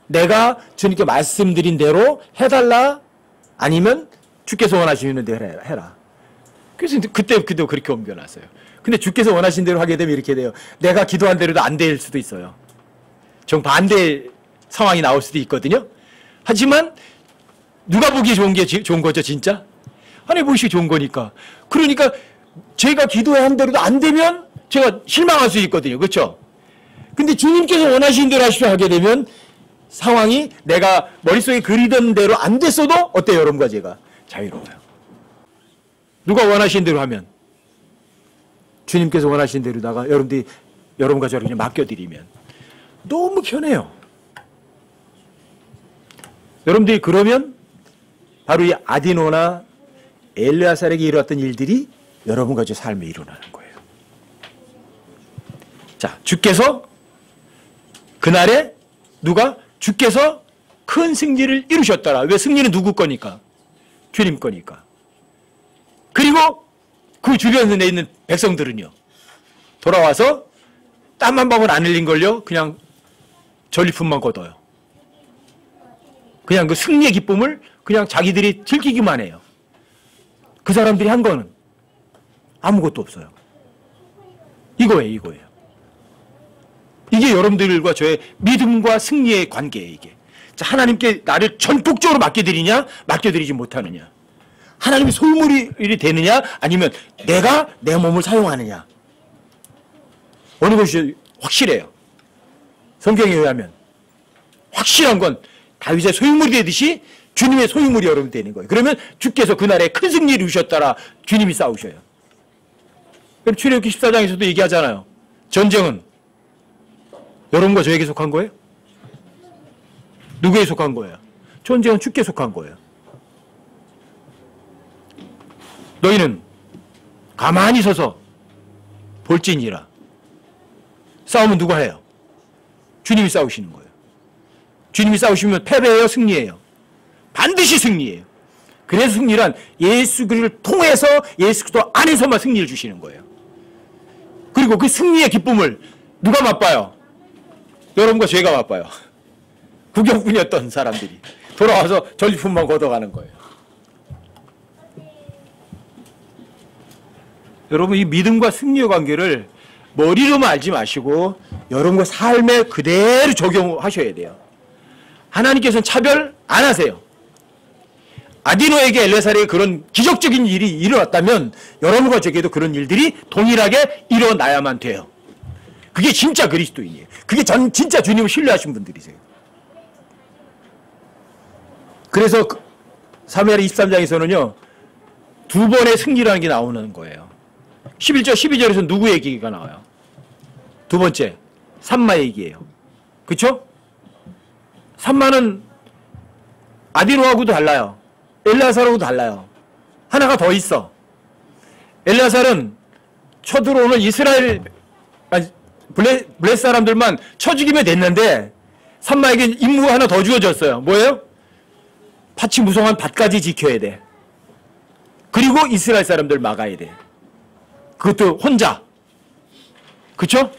내가 주님께 말씀드린 대로 해달라? 아니면 주께서 원하시는 대로 해라. 그래서 그때도 그렇게 옮겨놨어요. 근데 주께서 원하신 대로 하게 되면 이렇게 돼요. 내가 기도한 대로도 안 될 수도 있어요. 정반대 상황이 나올 수도 있거든요. 하지만 누가 보기에 좋은 거죠, 진짜? 하나님 보시기 좋은 거니까. 그러니까 제가 기도한 대로도 안 되면 제가 실망할 수 있거든요. 그렇죠? 근데 주님께서 원하시는 대로 하시려 하게 되면 상황이 내가 머릿속에 그리던 대로 안 됐어도 어때요, 여러분과 제가? 자유로워요. 누가 원하시는 대로 하면 주님께서 원하시는 대로다가 여러분과 저를 그냥 맡겨드리면 너무 편해요. 여러분들이 그러면 바로 이 아디노나 엘르아살에게 일어났던 일들이 여러분과 제 삶에 일어나는 거예요. 자, 주께서 그날에 주께서 큰 승리를 이루셨더라. 왜? 승리는 누구 거니까? 주님 거니까. 그리고 그 주변에 있는 백성들은요, 돌아와서 땀 한 방울 안 흘린걸요, 그냥 전리품만 걷어요. 그냥 그 승리의 기쁨을 그냥 자기들이 즐기기만 해요. 그 사람들이 한 거는 아무것도 없어요. 이거예요. 이게 여러분들과 저의 믿음과 승리의 관계예요, 이게. 자, 하나님께 나를 전폭적으로 맡겨드리냐, 맡겨드리지 못하느냐. 하나님이 소유물이 되느냐, 아니면 내가 내 몸을 사용하느냐. 어느 것이 확실해요. 성경에 의하면. 확실한 건 다윗의 소유물이 되듯이 주님의 소유물이 여러분 되는 거예요. 그러면 주께서 그날에 큰 승리를 이루셨더라. 주님이 싸우셔요. 그럼 출애굽기 14장에서도 얘기하잖아요. 전쟁은 여러분과 저에게 속한 거예요? 누구에 속한 거예요? 전쟁은 주께 속한 거예요. 너희는 가만히 서서 볼지니라. 싸움은 누가 해요? 주님이 싸우시는 거예요. 주님이 싸우시면 패배예요, 승리예요? 반드시 승리예요. 그래서 승리란 예수 그리스도를 통해서 예수 그리스도 안에서만 승리를 주시는 거예요. 그리고 그 승리의 기쁨을 누가 맛봐요? 여러분과 제가 맛봐요. 구경꾼이었던 사람들이 돌아와서 전리품만 걷어가는 거예요. 여러분, 이 믿음과 승리의 관계를 머리로만 알지 마시고 여러분과 삶에 그대로 적용하셔야 돼요. 하나님께서는 차별 안 하세요. 아디노에게 엘레살에게 그런 기적적인 일이 일어났다면 여러분과 저에게도 그런 일들이 동일하게 일어나야만 돼요. 그게 진짜 그리스도인이에요. 그게 진짜 주님을 신뢰하신 분들이세요. 그래서 사무엘 23장에서는요, 두 번의 승리라는 게 나오는 거예요. 11절, 12절에서 누구 얘기가 나와요? 두 번째, 산마 얘기예요. 그쵸? 산마는 아디노하고도 달라요. 엘레아살하고도 달라요. 하나가 더 있어. 엘레아살은 쳐들어오는 이스라엘 블레 사람들만 쳐 죽이면 됐는데 삼마에게 임무가 하나 더 주어졌어요. 뭐예요? 밭이 무성한 밭까지 지켜야 돼. 그리고 이스라엘 사람들 막아야 돼. 그것도 혼자. 그쵸?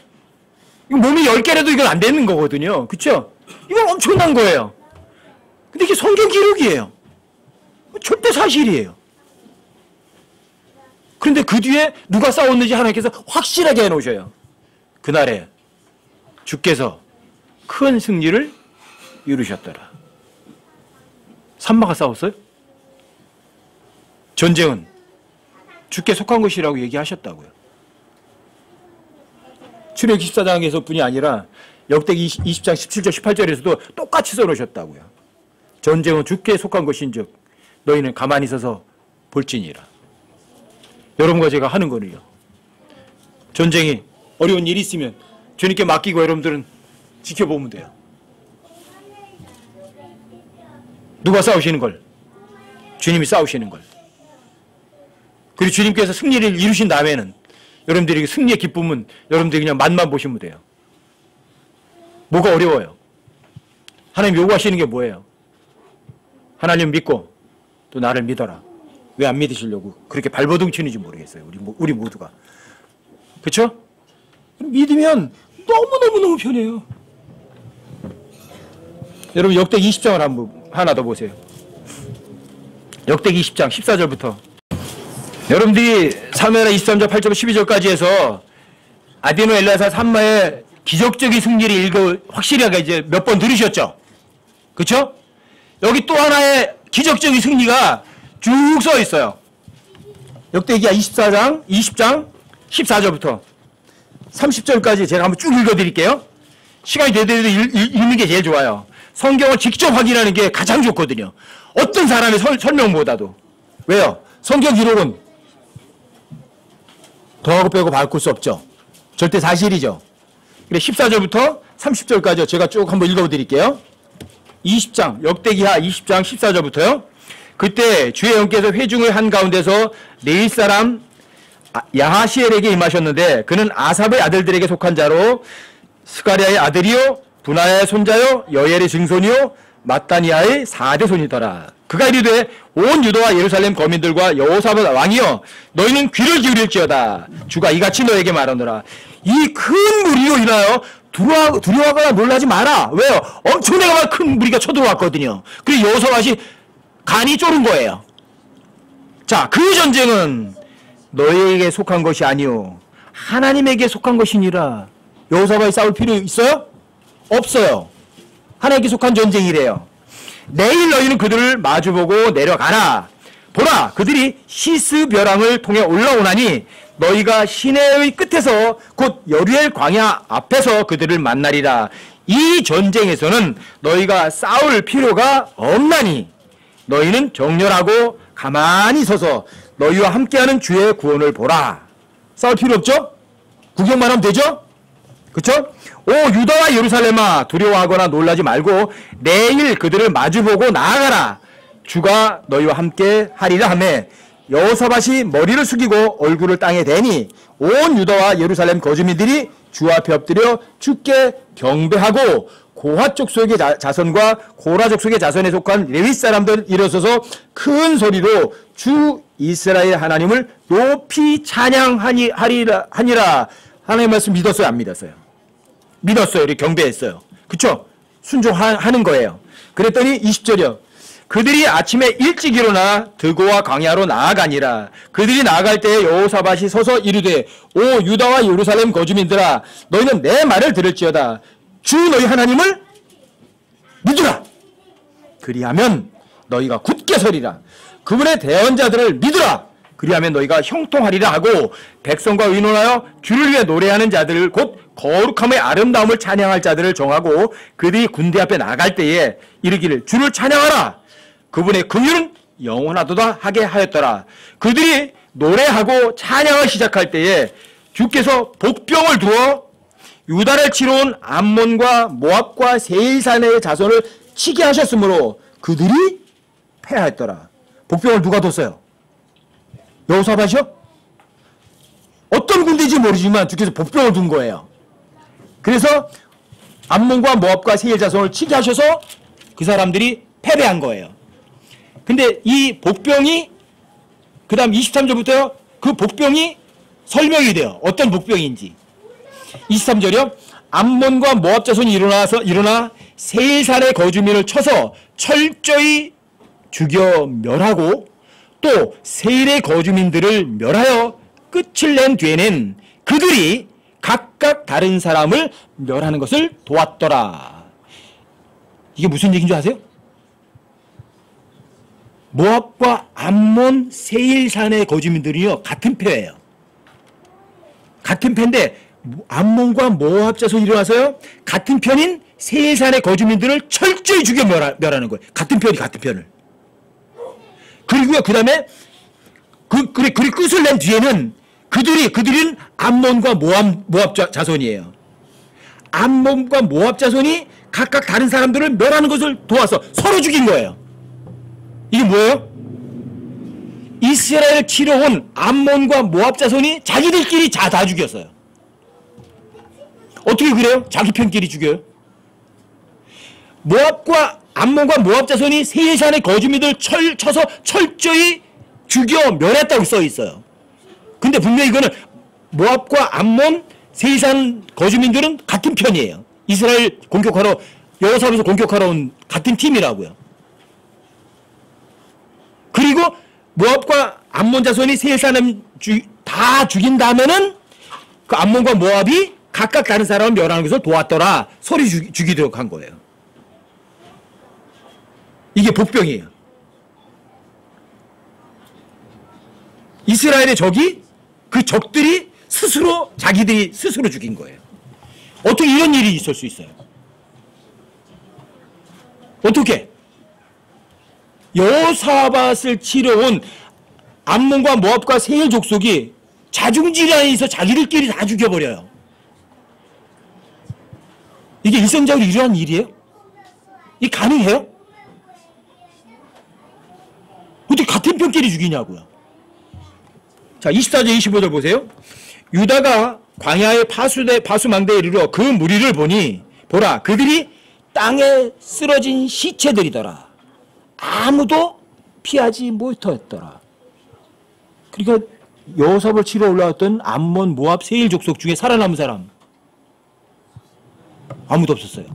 몸이 10개라도 이건 안 되는 거거든요. 그쵸? 이건 엄청난 거예요. 근데 이게 성경 기록이에요. 절대 사실이에요. 그런데 그 뒤에 누가 싸웠는지 하나님께서 확실하게 해놓으셔요. 그날에 주께서 큰 승리를 이루셨더라. 삼마가 싸웠어요? 전쟁은 주께 속한 것이라고 얘기하셨다고요. 출애굽기 14장에서 뿐이 아니라 역대기 20장 17절 18절에서도 똑같이 써놓으셨다고요. 전쟁은 주께 속한 것인즉 너희는 가만히 서서 볼지니라. 여러분과 제가 하는 거는요. 전쟁이 어려운 일이 있으면 주님께 맡기고 여러분들은 지켜보면 돼요. 누가 싸우시는 걸? 주님이 싸우시는 걸. 그리고 주님께서 승리를 이루신 다음에는 여러분들이 승리의 기쁨은 여러분들이 그냥 맛만 보시면 돼요. 뭐가 어려워요? 하나님 요구하시는 게 뭐예요? 하나님 믿고 또 나를 믿어라. 왜 안 믿으시려고 그렇게 발버둥 치는지 모르겠어요. 우리 모두가. 그렇죠? 믿으면 너무너무 편해요. 여러분 역대기 20장을 하나 더 보세요. 역대기 20장 14절부터 여러분들이 사무엘하 23장 8절 12절까지 해서 아디노 엘라사 삼마의 기적적인 승리를 확실하게 이제 몇 번 들으셨죠? 그렇죠? 여기 또 하나의 기적적인 승리가 쭉 써 있어요. 역대기야 20장 14절부터 30절까지 제가 한번 쭉 읽어드릴게요. 시간이 되더라도 읽는 게 제일 좋아요. 성경을 직접 확인하는 게 가장 좋거든요. 어떤 사람의 설명보다도. 왜요? 성경 기록은 더하고 빼고 바꿀 수 없죠. 절대 사실이죠. 그래 14절부터 30절까지 제가 쭉 한번 읽어드릴게요. 20장 역대기하 20장 14절부터요. 그때 주의 영께서 회중의 한가운데서 네일 사람 야하시엘에게 임하셨는데 그는 아삽의 아들들에게 속한 자로 스가랴의 아들이요 분하야의 손자요 여엘의 증손이요 마따니아의 4대 손이더라. 그가 이르되 온 유다와 예루살렘 거민들과 여호사밧 왕이여 너희는 귀를 기울일지어다. 주가 이같이 너에게 말하노라. 이 큰 무리로 인하여 두려워하거나 놀라지 마라. 왜요? 엄청나게 큰 무리가 쳐들어왔거든요. 그리고 여호사밧이 간이 쫄은 거예요. 자, 그 전쟁은 너희에게 속한 것이 아니오 하나님에게 속한 것이니라. 여호사밧이 싸울 필요 있어요? 없어요. 하나님께 속한 전쟁이래요. 내일 너희는 그들을 마주보고 내려가라. 보라, 그들이 시스 벼랑을 통해 올라오나니 너희가 시내의 끝에서 곧 여리엘 광야 앞에서 그들을 만나리라. 이 전쟁에서는 너희가 싸울 필요가 없나니 너희는 정렬하고 가만히 서서 너희와 함께하는 주의 구원을 보라. 싸울 필요 없죠? 구경만 하면 되죠? 그쵸? 오 유다와 예루살렘아 두려워하거나 놀라지 말고 내일 그들을 마주보고 나아가라. 주가 너희와 함께 하리라 하매 여호사밧이 머리를 숙이고 얼굴을 땅에 대니 온 유다와 예루살렘 거주민들이 주 앞에 엎드려 주께 경배하고 고핫 족속의 자손과 고라 족속의 자손에 속한 레위 사람들 일어서서 큰 소리로 주 이스라엘 하나님을 높이 찬양하니라. 하나님의 말씀 믿었어요? 안 믿었어요? 믿었어요. 이렇게 경배했어요. 그쵸? 순종하는 거예요. 그랬더니 20절이요. 그들이 아침에 일찍 일어나 드고와 광야로 나아가니라. 그들이 나아갈 때에 여호사밧이 서서 이르되 오 유다와 예루살렘 거주민들아 너희는 내 말을 들을지어다. 주 너희 하나님을 믿으라. 그리하면 너희가 굳게 서리라. 그분의 대언자들을 믿으라. 그리하면 너희가 형통하리라 하고 백성과 의논하여 주를 위해 노래하는 자들을 곧 거룩함의 아름다움을 찬양할 자들을 정하고 그들이 군대 앞에 나갈 때에 이르기를 주를 찬양하라. 그분의 긍휼은 영원하도다 하게 하였더라. 그들이 노래하고 찬양을 시작할 때에 주께서 복병을 두어 유다를 치러 온 암몬과 모압과 세일산의 자손을 치게 하셨으므로 그들이 패하였더라. 복병을 누가 뒀어요? 여호사밧이요? 어떤 군대인지 모르지만 주께서 복병을 둔 거예요. 그래서 암몬과 모압과 세일 자손을 치게 하셔서 그 사람들이 패배한 거예요. 근데 이 복병이 그 다음 23절부터 그 복병이 설명이 돼요. 어떤 복병인지. 23절이요. 암몬과 모압 자손이 일어나 세일산의 거주민을 쳐서 철저히 죽여 멸하고 또 세일의 거주민들을 멸하여 끝을 낸 뒤에는 그들이 각각 다른 사람을 멸하는 것을 도왔더라. 이게 무슨 얘기인 줄 아세요? 모압과 암몬 세일산의 거주민들이요 같은 패예요. 같은 패인데 암몬과 모압 자손이 일어나서요 같은 편인 세일산의 거주민들을 철저히 죽여 멸하는 거예요. 같은 편을. 그리고요 그 다음에 그 끝을 낸 뒤에는 그들은 암몬과 모압 자손이에요. 암몬과 모압 자손이 각각 다른 사람들을 멸하는 것을 도와서 서로 죽인 거예요. 이게 뭐예요? 이스라엘을 치러 온 암몬과 모압 자손이 자기들끼리 다 죽였어요. 어떻게 그래요? 자기 편끼리 죽여요. 암몬과 모압 자손이 세일산의 거주민들 쳐서 철저히 죽여 멸했다고 써 있어요. 근데 분명히 이거는 모압과 암몬, 세일산 거주민들은 같은 편이에요. 이스라엘 공격하러 여호사밧에서 공격하러 온 같은 팀이라고요. 그리고 모압과 암몬 자손이 세일산을 다 죽인 다음에는 그 암몬과 모압이 각각 다른 사람을 멸하는 것을 도왔더라. 서로 죽이도록 한 거예요. 이게 복병이에요. 이스라엘의 적이 그 적들이 자기들이 스스로 죽인 거예요. 어떻게 이런 일이 있을 수 있어요? 어떻게? 여호사밧을 치러 온 암몬과 모압과 세일 족속이 자중질환에서 자기들끼리 다 죽여버려요. 이게 일상적으로 일어난 일이에요? 이게 가능해요? 어떻게 같은 편끼리 죽이냐고요. 자, 24절 25절 보세요. 유다가 광야의 파수망대에 이르러 그 무리를 보니 보라 그들이 땅에 쓰러진 시체들이더라. 아무도 피하지 못하였더라. 그러니까 여호사밧을 치러 올라왔던 암몬, 모압, 세일 족속 중에 살아남은 사람 아무도 없었어요.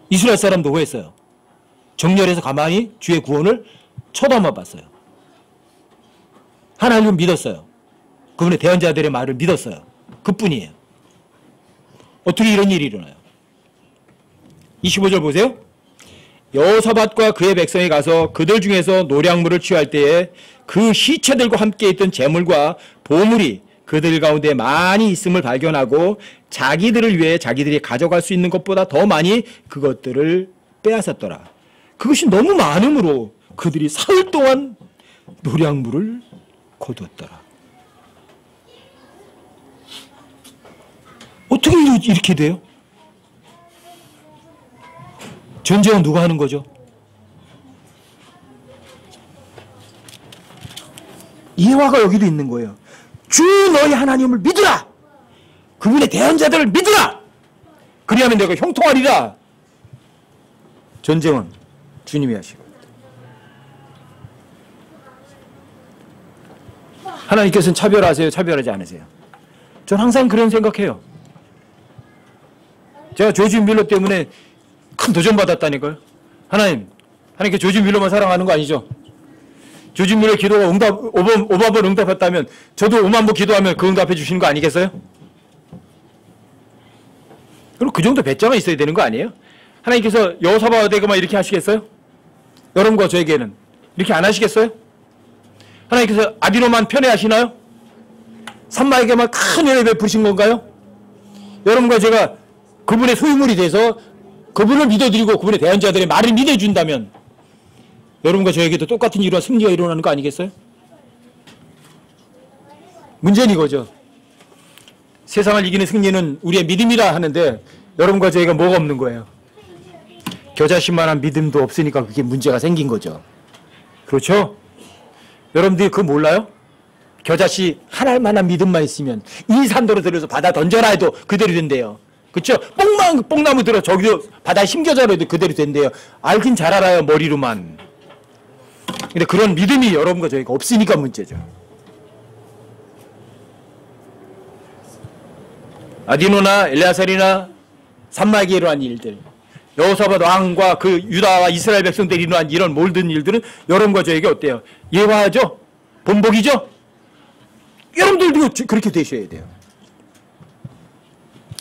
이스라엘 사람도 뭐했어요? 정렬해서 가만히 주의 구원을 쳐다만 봤어요. 하나님을 믿었어요. 그분의 대언자들의 말을 믿었어요. 그뿐이에요. 어떻게 이런 일이 일어나요? 25절 보세요. 여호사밧과 그의 백성이 가서 그들 중에서 노량물을 취할 때에 그 시체들과 함께 있던 재물과 보물이 그들 가운데 많이 있음을 발견하고 자기들을 위해 자기들이 가져갈 수 있는 것보다 더 많이 그것들을 빼앗았더라. 그것이 너무 많음으로 그들이 사흘 동안 노량물을 거두었더라. 어떻게 이렇게 돼요? 전쟁은 누가 하는 거죠? 예화가 여기도 있는 거예요. 주 너희 하나님을 믿으라. 그분의 대언자들을 믿으라. 그리하면 내가 형통하리라. 전쟁은 주님이 하시고 하나님께서는 차별하세요? 차별하지 않으세요? 전 항상 그런 생각해요. 제가 조지 밀러 때문에 큰 도전 받았다니까요. 하나님께 조지 밀러만 사랑하는 거 아니죠? 조지 밀러 기도가 5만 응답했다면 저도 5만 번 기도하면 그 응답해 주시는 거 아니겠어요? 그럼 그 정도 배짱은 있어야 되는 거 아니에요? 하나님께서 여호사밧에게만 이렇게 하시겠어요? 여러분과 저에게는 이렇게 안 하시겠어요? 하나님께서 아디노만 편애하시나요? 산마에게만 큰 은혜 베푸신 건가요? 여러분과 제가 그분의 소유물이 돼서 그분을 믿어드리고 그분의 대언자들의 말을 믿어준다면 여러분과 저에게도 똑같은 일과 승리가 일어나는 거 아니겠어요? 문제는 이거죠. 세상을 이기는 승리는 우리의 믿음이라 하는데 여러분과 저희가 뭐가 없는 거예요? 겨자씨만한 믿음도 없으니까 그게 문제가 생긴 거죠. 그렇죠? 여러분들이 그거 몰라요? 겨자씨 하나만한 믿음만 있으면 이 산도로 들여서 바다 던져라 해도 그대로 된대요. 그쵸? 뽕나무 들어 저기도 바다에 심겨져라도 그대로 된대요. 알긴 잘 알아요, 머리로만. 근데 그런 믿음이 여러분과 저희가 없으니까 문제죠. 아디노나 엘레아살이나 산마에게 일어난 일들, 여호사밧 왕과 그 유다와 이스라엘 백성들이 일어난 이런 모든 일들은 여러분과 저에게 어때요? 예화죠? 본보기죠? 여러분들도 그렇게 되셔야 돼요.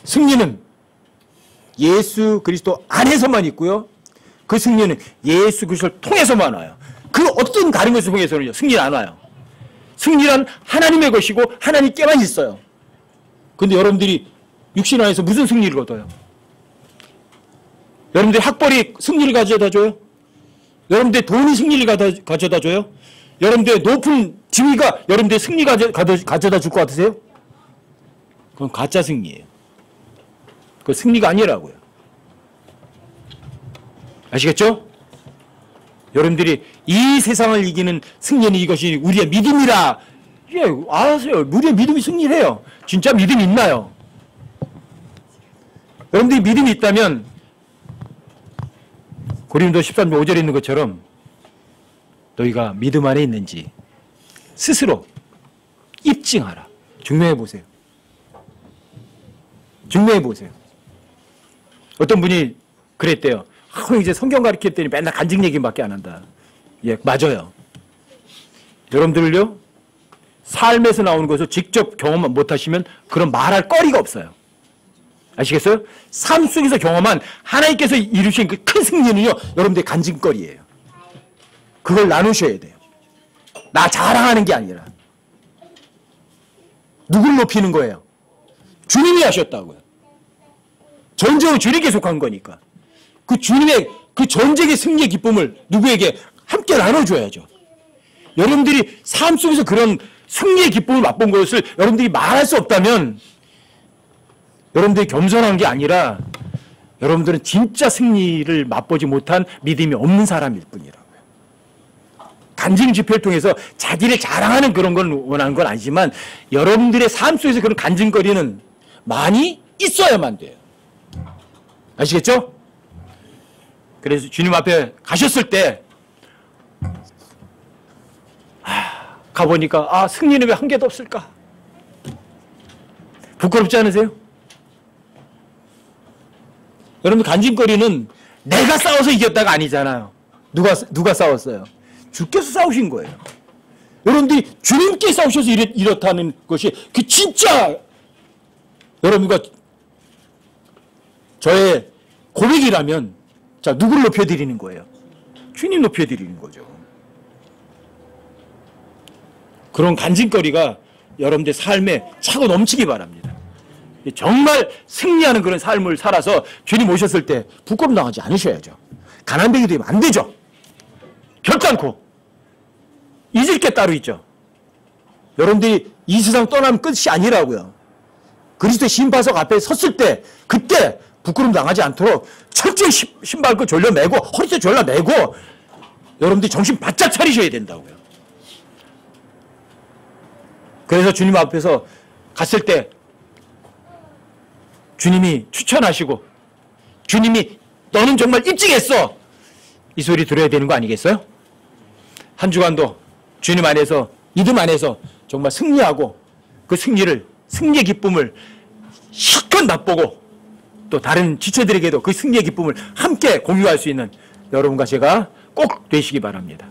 승리는 예수 그리스도 안에서만 있고요. 그 승리는 예수 그리스도를 통해서만 와요. 그 어떤 다른 것을 통해서는요, 승리는 안 와요. 승리란 하나님의 것이고 하나님께만 있어요. 근데 여러분들이 육신 안에서 무슨 승리를 얻어요? 여러분들이 학벌이 승리를 가져다 줘요? 여러분들의 돈이 승리를 가져다 줘요? 여러분들의 높은 지위가 여러분들의 승리 가져다 줄 것 같으세요? 그건 가짜 승리예요. 그 승리가 아니라고요. 아시겠죠? 여러분들이 이 세상을 이기는 승리는 이것이 우리의 믿음이라. 예, 아세요? 우리의 믿음이 승리를 해요. 진짜 믿음이 있나요? 여러분들이 믿음이 있다면 고린도 13장 5절에 있는 것처럼 너희가 믿음 안에 있는지 스스로 입증하라. 증명해 보세요. 증명해 보세요. 어떤 분이 그랬대요. 이제 성경 가르쳤더니 맨날 간증 얘기밖에 안 한다. 예, 맞아요. 여러분들요, 삶에서 나오는 것을 직접 경험 못 하시면 그런 말할 거리가 없어요. 아시겠어요? 삶 속에서 경험한 하나님께서 이루신 그 큰 승리는요, 여러분들의 간증거리예요. 그걸 나누셔야 돼요. 나 자랑하는 게 아니라. 누굴 높이는 거예요? 주님이 하셨다고요. 전쟁은 주님께 속한 거니까. 그 주님의 그 전쟁의 승리의 기쁨을 누구에게 함께 나눠줘야죠. 여러분들이 삶 속에서 그런 승리의 기쁨을 맛본 것을 여러분들이 말할 수 없다면 여러분들이 겸손한 게 아니라 여러분들은 진짜 승리를 맛보지 못한 믿음이 없는 사람일 뿐이라고요. 간증 집회를 통해서 자기를 자랑하는 그런 건 원하는 건 아니지만 여러분들의 삶 속에서 그런 간증거리는 많이 있어야만 돼요. 아시겠죠? 그래서 주님 앞에 가셨을 때 가보니까 승리는 왜 한 개도 없을까? 부끄럽지 않으세요? 여러분, 간증거리는 내가 싸워서 이겼다가 아니잖아요. 누가 싸웠어요? 주께서 싸우신 거예요. 여러분들이 주님께 싸우셔서 이렇다는 것이 그 진짜 여러분과 저의 고백이라면 자, 누구를 높여드리는 거예요? 주님 높여드리는 거죠. 그런 간증거리가 여러분들 삶에 차고 넘치기 바랍니다. 정말 승리하는 그런 삶을 살아서 주님 오셨을 때 부끄럼 당하지 않으셔야죠. 가난뱅이 되면 안 되죠. 결단코. 잊을 게 따로 있죠. 여러분들이 이 세상 떠나면 끝이 아니라고요. 그리스도의 심판석 앞에 섰을 때 그때 부끄럼 당하지 않도록 철저히 신발끈 졸려매고 허리띠 졸라매고 여러분들이 정신 바짝 차리셔야 된다고요. 그래서 주님 앞에서 갔을 때 주님이 추천하시고 주님이 너는 정말 입증했어 이 소리 들어야 되는 거 아니겠어요? 한 주간도 주님 안에서 믿음 안에서 정말 승리하고 그 승리의 기쁨을 실컷 맛보고 또 다른 지체들에게도 그 승리의 기쁨을 함께 공유할 수 있는 여러분과 제가 꼭 되시기 바랍니다.